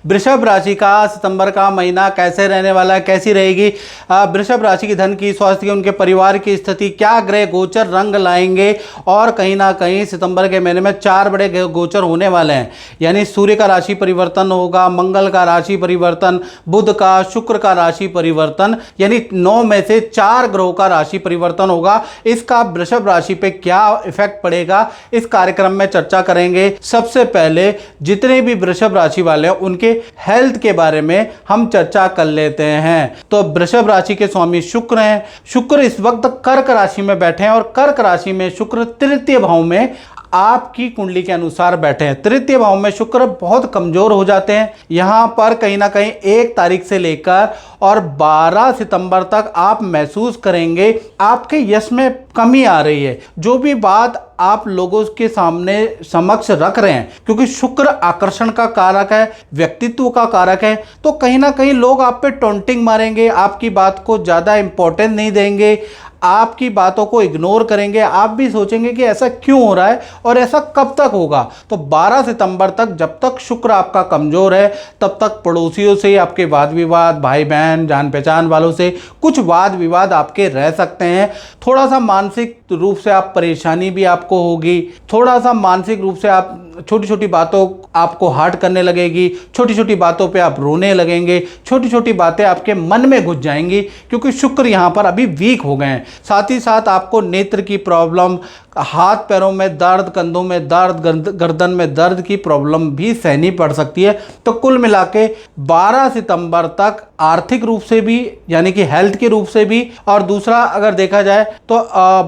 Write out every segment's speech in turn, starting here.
वृषभ राशि का सितंबर का महीना कैसे रहने वाला है, कैसी रहेगी वृषभ राशि की धन की, स्वास्थ्य की, उनके परिवार की स्थिति, क्या ग्रह गोचर रंग लाएंगे। और कहीं ना कहीं सितंबर के महीने में 4 बड़े गोचर होने वाले हैं। यानी सूर्य का राशि परिवर्तन होगा, मंगल का राशि परिवर्तन, बुध का, शुक्र का राशि परिवर्तन, यानी 9 में से 4 ग्रहों का राशि परिवर्तन होगा। इसका वृषभ राशि पे क्या इफेक्ट पड़ेगा, इस कार्यक्रम में चर्चा करेंगे। सबसे पहले जितने भी वृषभ राशि वाले हैं उनके हेल्थ के बारे में हम चर्चा कर लेते हैं। तो वृषभ राशि के स्वामी शुक्र हैं। शुक्र इस वक्त कर्क राशि में बैठे हैं और कर्क राशि में शुक्र तृतीय भाव में आपकी कुंडली के अनुसार बैठे हैं। तृतीय भाव में शुक्र बहुत कमजोर हो जाते हैं। यहां पर कहीं ना कहीं 1 तारीख से लेकर और 12 सितंबर तक आप महसूस करेंगे आपके यश में कमी आ रही है। जो भी बात आप लोगों के सामने समक्ष रख रहे हैं, क्योंकि शुक्र आकर्षण का कारक है, व्यक्तित्व का कारक है, तो कहीं ना कहीं लोग आप पे टॉन्टिंग मारेंगे, आपकी बात को ज़्यादा इंपॉर्टेंस नहीं देंगे, आपकी बातों को इग्नोर करेंगे। आप भी सोचेंगे कि ऐसा क्यों हो रहा है और ऐसा कब तक होगा। तो 12 सितंबर तक जब तक शुक्र आपका कमजोर है तब तक पड़ोसियों से आपके वाद विवाद, भाई बहन, जान पहचान वालों से कुछ वाद विवाद आपके रह सकते हैं। थोड़ा सा मानसिक रूप से आप परेशानी भी आपको होगी। थोड़ा सा मानसिक रूप से आप छोटी छोटी बातों आपको हर्ट करने लगेगी, छोटी छोटी बातों पे आप रोने लगेंगे, छोटी छोटी बातें आपके मन में घुस जाएंगी, क्योंकि शुक्र यहाँ पर अभी वीक हो गए हैं। साथ ही साथ आपको नेत्र की प्रॉब्लम, हाथ पैरों में दर्द, कंधों में दर्द, गर्दन में दर्द की प्रॉब्लम भी सहनी पड़ सकती है। तो कुल मिला के 12 सितंबर तक आर्थिक रूप से भी, यानी कि हेल्थ के रूप से भी, और दूसरा अगर देखा जाए तो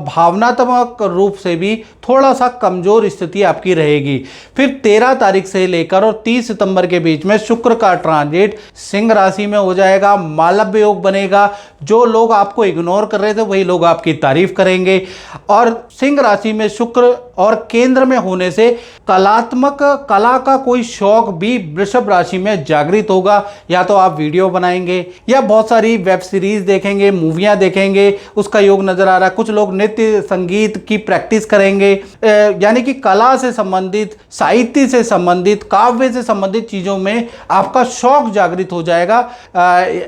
भावनात्मक रूप से भी थोड़ा सा कमजोर स्थिति आपकी रहेगी। फिर 13 तारीख से लेकर और 30 सितंबर के बीच में शुक्र का ट्रांजिट सिंह राशि में हो जाएगा। मालव्य योग बनेगा। जो लोग आपको इग्नोर कर रहे थे वही लोग आपकी तारीफ करेंगे। और सिंह राशि में शुक्र और केंद्र में होने से कला का कोई शौक भी वृषभ राशि में जागृत होगा। या तो आप वीडियो बनाएंगे या बहुत सारी वेब सीरीज देखेंगे, मूवियां देखेंगे, उसका योग नजर आ रहा है। कुछ लोग नृत्य संगीत की प्रैक्टिस करेंगे, यानी कि कला से संबंधित, साहित्य से संबंधित, काव्य से संबंधित चीजों में आपका शौक जागृत हो जाएगा।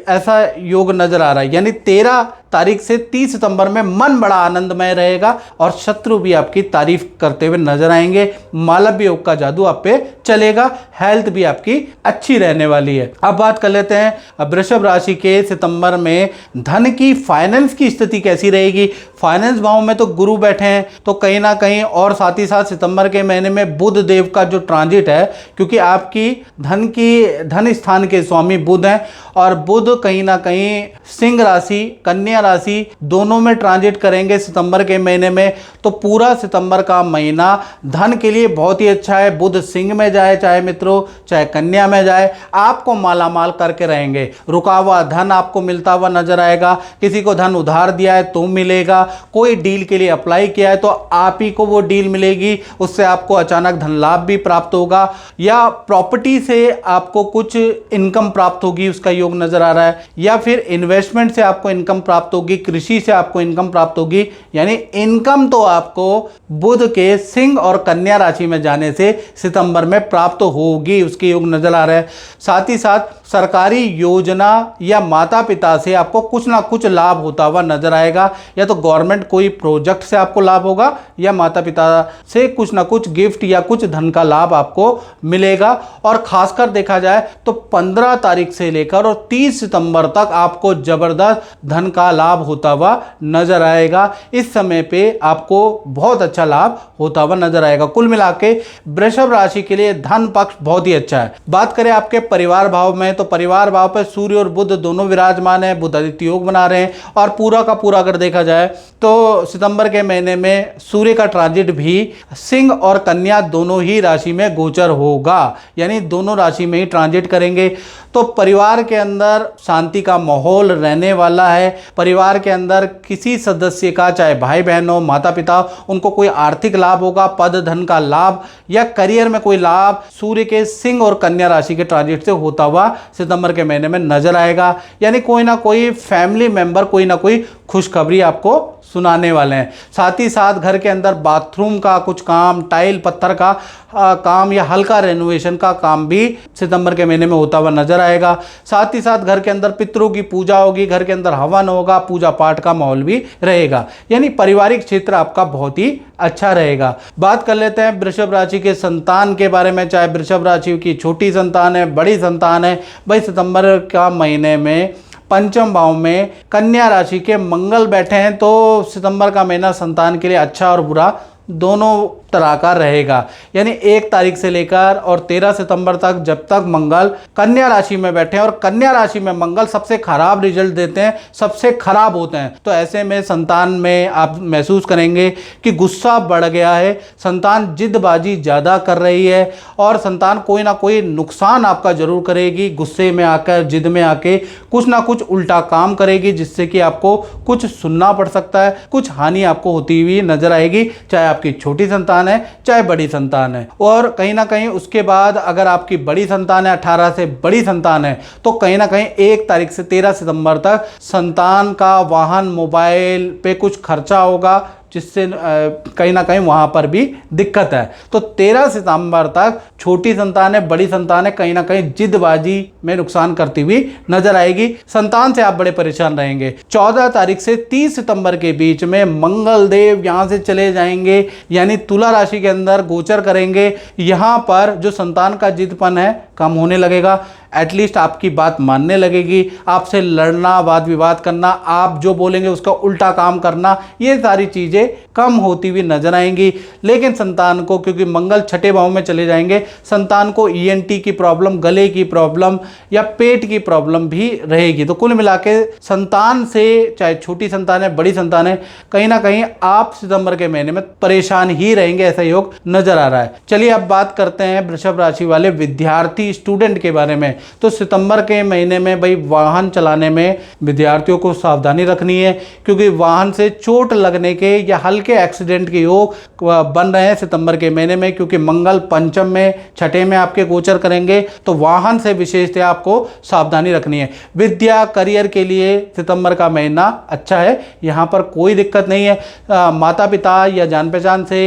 ऐसा योग नजर आ रहा है। यानी 13 तारीख से 30 सितंबर में मन बड़ा आनंदमय रहेगा और शत्रु भी आपकी तारीफ करते हुए नजर आएंगे। मालव्य योग का जादू आप पे चलेगा। हेल्थ भी आपकी अच्छी रहने वाली है। अब बात कर लेते हैं वृषभ राशि के सितंबर में धन की, फाइनेंस की स्थिति कैसी रहेगी। फाइनेंस भाव में तो गुरु बैठे हैं, तो कहीं ना कहीं, और साथ ही साथ सितंबर के महीने में बुध देव का जो ट्रांजिट है, क्योंकि आपकी धन स्थान के स्वामी बुध हैं और बुध कहीं ना कहीं सिंह राशि, कन्या राशि दोनों में ट्रांजिट करेंगे सितंबर के महीने में। तो पूरा सितंबर का महीना धन के लिए बहुत ही अच्छा है। बुध सिंह में जाए, चाहे मित्रों, चाहे कन्या में जाए, आपको मालामाल करके रहेंगे। रुका हुआ धन आपको मिलता हुआ नजर आएगा। किसी को धन उधार दिया है तो मिलेगा। कोई डील के लिए अप्लाई किया है तो आप ही को वो डील मिलेगी। उससे आपको अचानक धन लाभ भी प्राप्त होगा, या प्रॉपर्टी से आपको कुछ इनकम प्राप्त होगी, उसका योग नजर आ रहा है। या फिर इन्वेस्टमेंट से आपको इनकम प्राप्त होगी, कृषि से आपको इनकम प्राप्त होगी। यानी इनकम तो आपको बुध के सिंह और कन्या राशि में जाने से सितंबर में प्राप्त होगी, उसके योग नजर आ रहे हैं। साथ ही साथ सरकारी योजना या माता पिता से आपको कुछ ना कुछ लाभ होता हुआ नजर आएगा। या तो गवर्नमेंट कोई प्रोजेक्ट से आपको लाभ होगा, या माता पिता से कुछ ना कुछ गिफ्ट या कुछ धन का लाभ आपको मिलेगा। और खासकर देखा जाए तो 15 तारीख से लेकर और 30 सितंबर तक आपको जबरदस्त धन का लाभ होता हुआ नजर आएगा। इस समय पे आपको बहुत अच्छा लाभ होता हुआ नजर आएगा। कुल मिला के वृषभ राशि के लिए धन पक्ष बहुत ही अच्छा है। बात करें आपके परिवार भाव में, तो परिवार भाव पर सूर्य और बुध दोनों विराजमान है। बुध आदित्य योग बना रहे हैं। और पूरा का पूरा अगर देखा जाए तो सितंबर के महीने में सूर्य का ट्रांजिट भी सिंह और कन्या दोनों ही राशि में गोचर होगा, यानी दोनों राशि में ही ट्रांजिट करेंगे। तो परिवार के अंदर शांति का माहौल रहने वाला है। परिवार के अंदर किसी सदस्य का, चाहे भाई बहन हो, माता पिता, उनको कोई आर्थिक लाभ होगा, पद धन का लाभ या करियर में कोई लाभ सूर्य के सिंह और कन्या राशि के ट्रांजिट से होता हुआ सितंबर के महीने में नजर आएगा। यानी कोई ना कोई फैमिली मेंबर कोई ना कोई खुशखबरी आपको सुनाने वाले हैं। साथ ही साथ घर के अंदर बाथरूम का कुछ काम, टाइल पत्थर का काम या हल्का रेनोवेशन का काम भी सितंबर के महीने में होता हुआ नजर आएगा। साथ ही साथ घर के अंदर पितरों की पूजा होगी, घर के अंदर हवन होगा, पूजा पाठ का माहौल भी रहेगा, यानी पारिवारिक क्षेत्र आपका बहुत ही अच्छा रहेगा। बात कर लेते हैं वृषभ राशि के संतान के बारे में। चाहे वृषभ राशि की छोटी संतान है, बड़ी संतान है, भाई सितंबर का महीने में पंचम भाव में कन्या राशि के मंगल बैठे हैं, तो सितंबर का महीना संतान के लिए अच्छा और बुरा दोनों तरह का रहेगा। यानी 1 तारीख से लेकर और 13 सितंबर तक जब तक मंगल कन्या राशि में बैठे हैं, और कन्या राशि में मंगल सबसे खराब रिजल्ट देते हैं, सबसे खराब होते हैं, तो ऐसे में संतान में आप महसूस करेंगे कि गुस्सा बढ़ गया है, संतान जिद्दबाजी ज़्यादा कर रही है, और संतान कोई ना कोई नुकसान आपका जरूर करेगी। गुस्से में आकर, जिद में आके कुछ ना कुछ उल्टा काम करेगी, जिससे कि आपको कुछ सुनना पड़ सकता है, कुछ हानि आपको होती हुई नजर आएगी, चाहे आपकी छोटी संतान है चाहे बड़ी संतान है। और कहीं ना कहीं उसके बाद अगर आपकी बड़ी संतान है, 18 से बड़ी संतान है, तो कहीं ना कहीं 1 तारीख से 13 सितंबर तक संतान का वाहन, मोबाइल पे कुछ खर्चा होगा, जिससे कहीं ना कहीं वहां पर भी दिक्कत है। तो 13 सितंबर तक छोटी संतान है, बड़ी संतान है, कहीं ना कहीं जिद्दबाजी में नुकसान करती हुई नजर आएगी, संतान से आप बड़े परेशान रहेंगे। 14 तारीख से 30 सितंबर के बीच में मंगल देव यहां से चले जाएंगे, यानी तुला राशि के अंदर गोचर करेंगे। यहां पर जो संतान का जिद्दपन है कम होने लगेगा, एटलीस्ट आपकी बात मानने लगेगी, आपसे लड़ना, वाद विवाद करना, आप जो बोलेंगे उसका उल्टा काम करना, ये सारी चीज़ें कम होती हुई नजर आएंगी। लेकिन संतान को, क्योंकि मंगल छठे भाव में चले जाएंगे, संतान को ईएनटी की प्रॉब्लम, गले की प्रॉब्लम या पेट की प्रॉब्लम भी रहेगी। तो कुल मिला के संतान से, चाहे छोटी संतान है, बड़ी संतान है, कहीं ना कहीं आप सितंबर के महीने में परेशान ही रहेंगे, ऐसा योग नजर आ रहा है। चलिए अब बात करते हैं वृषभ राशि वाले विद्यार्थी, स्टूडेंट के बारे में। तो सितंबर के महीने में भाई वाहन चलाने में विद्यार्थियों को सावधानी रखनी है, क्योंकि वाहन से चोट लगने के या हल्के एक्सीडेंट के योग बन रहे हैं सितंबर के महीने में, क्योंकि मंगल पंचम में, छठे में आपके गोचर करेंगे, तो वाहन से विशेषतः आपको सावधानी रखनी है। विद्या, करियर के लिए सितंबर का महीना अच्छा है, यहाँ पर कोई दिक्कत नहीं है। माता पिता या जान पहचान से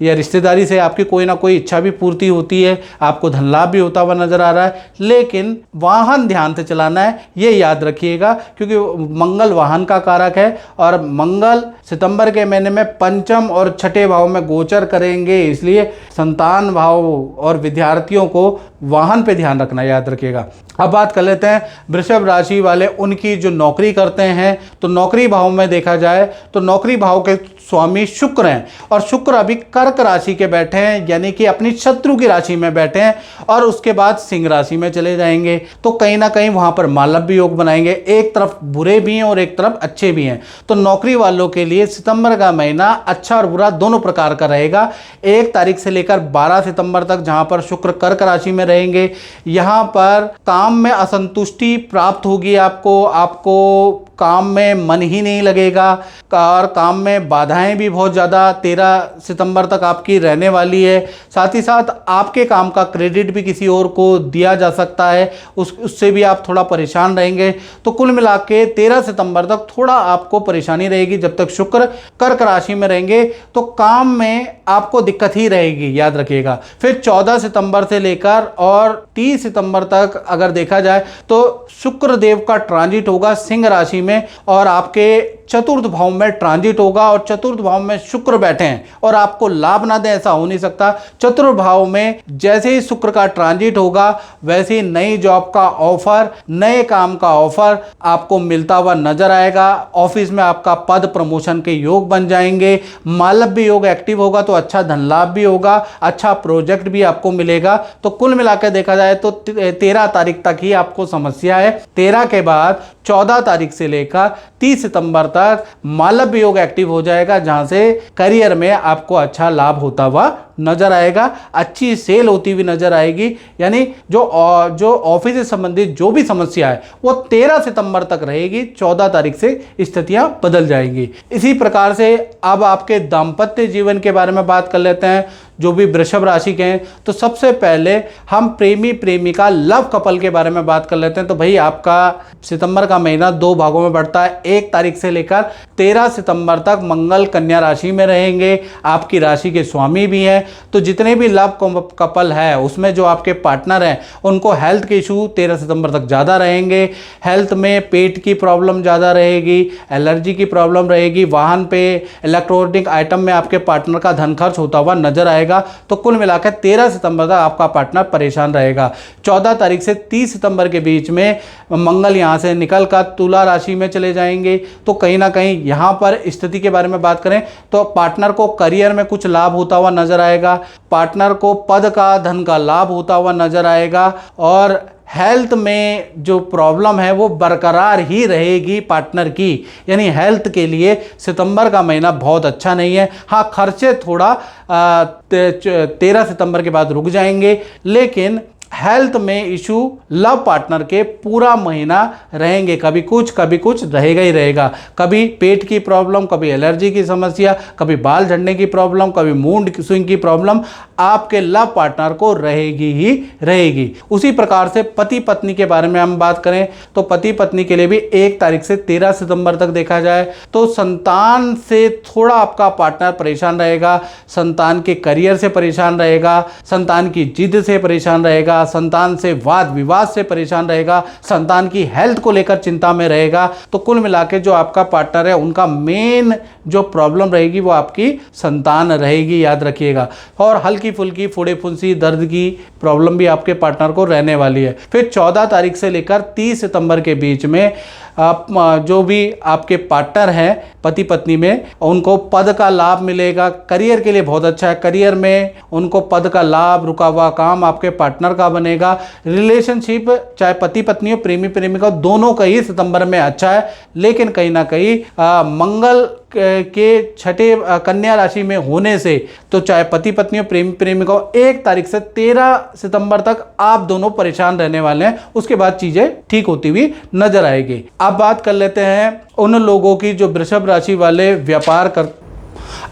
या रिश्तेदारी से आपकी कोई ना कोई इच्छा भी पूर्ति होती है, आपको धन लाभ भी होता हुआ नजर आ रहा है, लेकिन वाहन ध्यान से चलाना है, ये याद रखिएगा, क्योंकि मंगल वाहन का कारक है, और मंगल सितंबर के महीने में पंचम और छठे भाव में गोचर करेंगे, इसलिए संतान भाव और विद्यार्थियों को वाहन पे ध्यान रखना याद रखिएगा। अब बात कर लेते हैं वृषभ राशि वाले, उनकी जो नौकरी करते हैं, तो नौकरी भाव में देखा जाए तो नौकरी भाव के स्वामी शुक्र हैं, और शुक्र अभी कर्क राशि के बैठे हैं, यानी कि अपनी शत्रु की राशि में बैठे हैं, और उसके बाद सिंह राशि में चले जाएंगे, तो कहीं ना कहीं वहां पर मालव्य योग बनाएंगे। एक तरफ बुरे भी हैं और एक तरफ अच्छे भी हैं, तो नौकरी वालों के लिए सितंबर का महीना अच्छा और बुरा दोनों प्रकार का रहेगा। 1 तारीख से लेकर 12 सितंबर तक जहां पर शुक्र कर्क राशि में रहेंगे, यहां पर काम में असंतुष्टि प्राप्त होगी, आपको काम में मन ही नहीं लगेगा, और काम में बाधाएं भी बहुत ज़्यादा 13 सितंबर तक आपकी रहने वाली है। साथ ही साथ आपके काम का क्रेडिट भी किसी और को दिया जा सकता है, उससे भी आप थोड़ा परेशान रहेंगे। तो कुल मिला के 13 सितंबर तक थोड़ा आपको परेशानी रहेगी, जब तक शुक्र कर्क राशि में रहेंगे, तो काम में आपको दिक्कत ही रहेगी, याद रखिएगा। फिर 14 सितंबर से लेकर और 30 सितंबर तक अगर देखा जाए तो शुक्र देव का ट्रांजिट होगा सिंह राशि में, और आपके चतुर्थ भाव में ट्रांजिट होगा, और चतुर्थ भाव में शुक्र बैठे हैं और आपको लाभ ना दे, ऐसा हो नहीं सकता। चतुर्थ भाव में जैसे ही शुक्र का ट्रांजिट होगा, वैसे ही नई जॉब का ऑफर, नए काम का ऑफर आपको मिलता हुआ नजर आएगा। ऑफिस में आपका पद प्रमोशन के योग बन जाएंगे, मालव्य योग एक्टिव होगा, तो अच्छा धन लाभ भी होगा, अच्छा प्रोजेक्ट भी आपको मिलेगा। तो कुल मिलाकर देखा जाए तो 13 तारीख तक ही आपको समस्या है। 13 के बाद 14 तारीख से लेकर 30 सितंबर तक मालव्य योग एक्टिव हो जाएगा, जहां से करियर में आपको अच्छा लाभ होता हुआ नजर आएगा, अच्छी सेल होती हुई नजर आएगी। यानी जो ऑफिस से संबंधित जो भी समस्या है वो 13 सितंबर तक रहेगी, 14 तारीख से स्थितियां बदल जाएंगी। इसी प्रकार से अब आपके दाम्पत्य जीवन के बारे में बात कर लेते हैं। जो भी वृषभ राशि के हैं। तो सबसे पहले हम प्रेमी प्रेमिका लव कपल के बारे में बात कर लेते हैं। तो भाई आपका सितंबर का महीना 2 भागों में बढ़ता है। 1 तारीख से लेकर 13 सितंबर तक मंगल कन्या राशि में रहेंगे, आपकी राशि के स्वामी भी हैं। तो जितने भी लव कपल है उसमें जो आपके पार्टनर हैं उनको हेल्थ के इशू 13 सितंबर तक ज़्यादा रहेंगे। हेल्थ में पेट की प्रॉब्लम ज़्यादा रहेगी, एलर्जी की प्रॉब्लम रहेगी, वाहन पे, इलेक्ट्रॉनिक आइटम में आपके पार्टनर का धन खर्च होता हुआ नजर आएगा। तो कुल मिलाकर 13 सितंबर तक आपका पार्टनर परेशान रहेगा। 14 तारीख से 30 सितंबर के बीच में मंगल यहाँ से निकल कर तुला राशि में चले जाएंगे। तो कहीं ना कहीं यहाँ पर स्थिति के बारे में बात करें तो पार्टनर को करियर में कुछ लाभ होता हुआ नजर आएगा, पार्टनर को पद का धन का लाभ होता हुआ नजर आएगा, और हेल्थ में जो प्रॉब्लम है वो बरकरार ही रहेगी पार्टनर की। यानी हेल्थ के लिए सितंबर का महीना बहुत अच्छा नहीं है। हाँ, खर्चे थोड़ा 13 सितंबर के बाद रुक जाएंगे, लेकिन हेल्थ में इशू लव पार्टनर के पूरा महीना रहेंगे। कभी कुछ रहेगा ही रहेगा। कभी पेट की प्रॉब्लम, कभी एलर्जी की समस्या, कभी बाल झड़ने की प्रॉब्लम, कभी मूड स्विंग की प्रॉब्लम आपके लव पार्टनर को रहेगी ही रहेगी। उसी प्रकार से पति पत्नी के बारे में हम बात करें तो पति पत्नी के लिए भी 1 तारीख से 13 सितंबर तक देखा जाए तो संतान से थोड़ा आपका पार्टनर परेशान रहेगा, संतान के करियर से परेशान रहेगा, संतान की जिद से परेशान रहेगा, संतान से वाद विवाद से परेशान रहेगा, संतान की हेल्थ को लेकर चिंता में रहेगा। तो कुल मिलाकर जो आपका पार्टनर है उनका मेन जो प्रॉब्लम रहेगी वो आपकी संतान रहेगी, याद रखिएगा। और हल्की फुल्की फोड़े फुंसी दर्द की प्रॉब्लम भी आपके पार्टनर को रहने वाली है। फिर 14 तारीख से लेकर 30 सितंबर के बीच में आप जो भी आपके पार्टनर हैं पति पत्नी में उनको पद का लाभ मिलेगा। करियर के लिए बहुत अच्छा है, करियर में उनको पद का लाभ, रुका हुआ काम आपके पार्टनर का बनेगा। रिलेशनशिप चाहे पति पत्नी हो, प्रेमी प्रेमिका, दोनों का ही सितंबर में अच्छा है, लेकिन कहीं ना कहीं मंगल के छठे कन्या राशि में होने से तो चाहे पति पत्नी हो, प्रेमी प्रेमिका हो, 1 तारीख से 13 सितंबर तक आप दोनों परेशान रहने वाले हैं। उसके बाद चीजें ठीक होती हुई नजर आएगी। अब बात कर लेते हैं उन लोगों की जो वृषभ राशि वाले व्यापार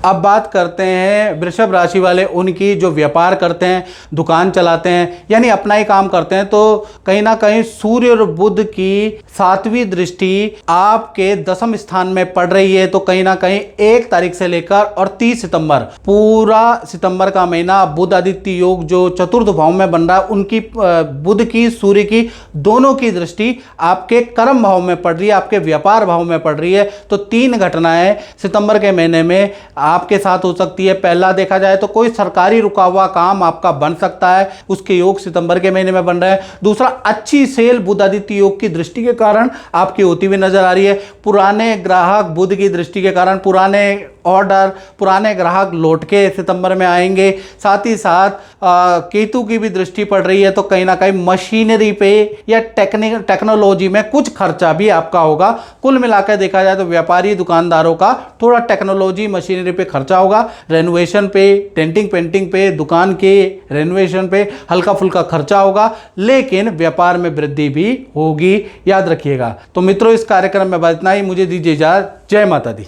अब बात करते हैं वृषभ राशि वाले उनकी जो व्यापार करते हैं, दुकान चलाते हैं, यानी अपना ही काम करते हैं। तो कहीं ना कहीं सूर्य और बुध की 7वीं दृष्टि आपके 10वें स्थान में पड़ रही है। तो कहीं ना कहीं 1 तारीख से लेकर और 30 सितंबर पूरा सितंबर का महीना बुध आदित्य योग जो चतुर्थ भाव में बन रहा है, उनकी बुध की सूर्य की दोनों की दृष्टि आपके कर्म भाव में पड़ रही है, आपके व्यापार भाव में पड़ रही है। तो 3 घटनाएं सितंबर के महीने में आपके साथ हो सकती है। पहला देखा जाए तो कोई सरकारी रुका हुआ काम आपका बन सकता है, उसके योग सितंबर के महीने में बन रहे हैं। दूसरा, अच्छी सेल बुध आदित्य योग की दृष्टि के कारण आपकी होती हुई नजर आ रही है। पुराने ग्राहक बुध की दृष्टि के कारण पुराने ऑर्डर, पुराने ग्राहक लौट के सितंबर में आएंगे। साथ ही साथ केतु की भी दृष्टि पड़ रही है, तो कहीं ना कहीं मशीनरी पे या टेक्नोलॉजी में कुछ खर्चा भी आपका होगा। कुल मिलाकर देखा जाए तो व्यापारी दुकानदारों का थोड़ा टेक्नोलॉजी मशीनरी पे खर्चा होगा। रेनोवेशन पे, डेंटिंग पेंटिंग पे, दुकान के रेनोवेशन पे हल्का फुल्का खर्चा होगा, लेकिन व्यापार में वृद्धि भी होगी, याद रखिएगा। तो मित्रों, इस कार्यक्रम में बस इतना ही। मुझे दीजिए इजाजत। जय माता दी।